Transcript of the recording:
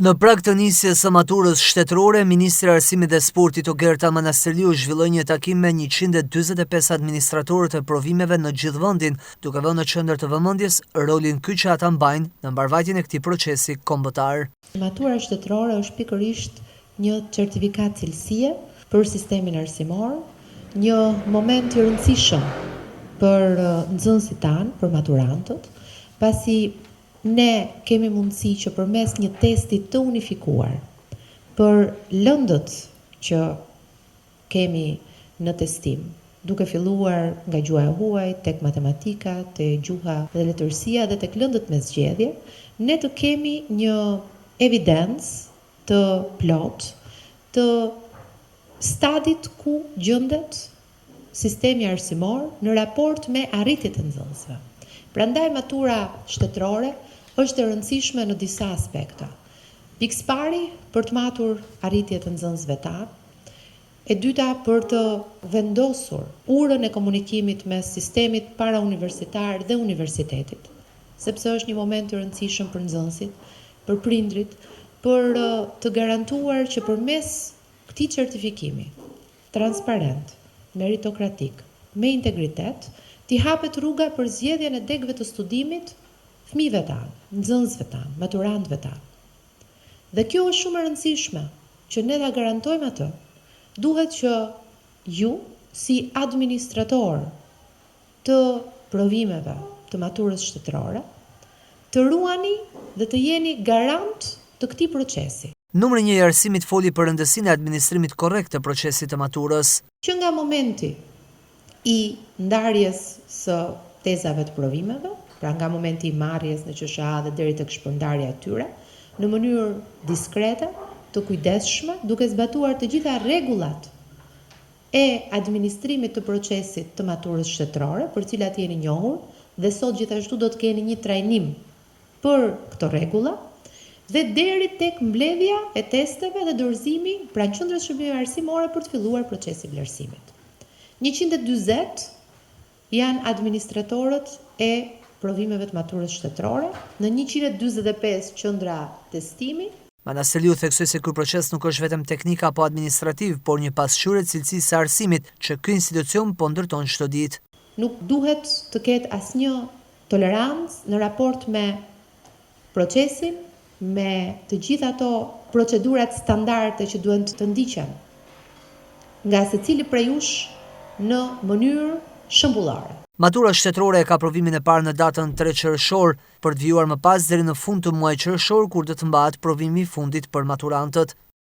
Në prag të nisjes së maturës shtetërore, Ministri i Arsimit dhe Sportit Ogerta Manastërliu zhvilloi një takim me 145 administratorët e provimeve në gjithë vendin, duke vënë në qendër të vëmendjes rolin që ata mbajnë në mbarvajtjen e këtij procesi kombëtar. Matura shtetërore është pikërisht një certifikat cilësie për sistemin arsimor, një moment i rëndësishëm për nxënësit tanë, për maturantët, pasi ne kemi mundësi që përmes një testi të unifikuar për lëndët që kemi në testim, duke filluar nga gjuha e huaj, tek matematika, te gjuha dhe letërsia dhe tek lëndët me zgjedhje, ne të kemi një evidencë të plot të stadit ku gjendet sistemi arsimor në raport me arritjet e nxënësve. Prandaj matura shtetërore është e rëndësishme në disa aspekte. Pikëpari për të matur arritjet e nxënësve tanë, e dyta për të vendosur urën e komunikimit mes sistemit parauniversitar dhe universitetit, sepse është një moment i rëndësishëm për nxënësit, për prindrit, për të garantuar që përmes këtij certifikimi transparent, meritokratik, me integritet, t'i hapet rruga për zgjedhjen e degëve të studimit fëmijëve tanë, nxënësve tanë, maturantëve tanë. Dhe kjo është shumë e rëndësishme, që ne ta garantojmë atë. Duhet që ju, si administrator të provimeve të maturës shtetërore, të ruani dhe të jeni garant të këtij procesi. Numri 1 i arsimit foli për rëndësinë e administrimit korrekt të procesit të maturës. Që nga momenti i ndarjes së tezave të provimeve, pra nga momenti i marrjes në QSH dhe deri tek shpërndarja e tyre, në mënyrë diskrete, të kujdesshme, duke zbatuar të gjitha rregullat e administrimit të procesit të maturës shtetërore, për cilat jeni njohur, dhe sot gjithashtu do të keni një trajnim për këto rregulla, dhe deri tek mbledhja e testeve dhe dorëzimi pranë qendrës shërbimeve arsimore për të filluar procesi vlerësimit. 140 janë administratorët e provimeve të maturës shtetërore, në 145 qendra testimi. Manastërliu theksoi se ky proces nuk është vetëm teknik apo administrativ, por një pasqyrë e cilësisë së arsimit që ky institucion po ndërton çdo ditë. Nuk duhet të ketë asnjë tolerancë në raport me procesin, me të gjitha ato procedurat standarde që duhen të ndiqen nga secili prej jush në mënyrë shembullare. Matura shtetërore ka provimin e parë në datën 3 qershor, për të vijuar më pas deri në fund të muajit qershor, kur do të mbahet provimi i fundit për maturantët.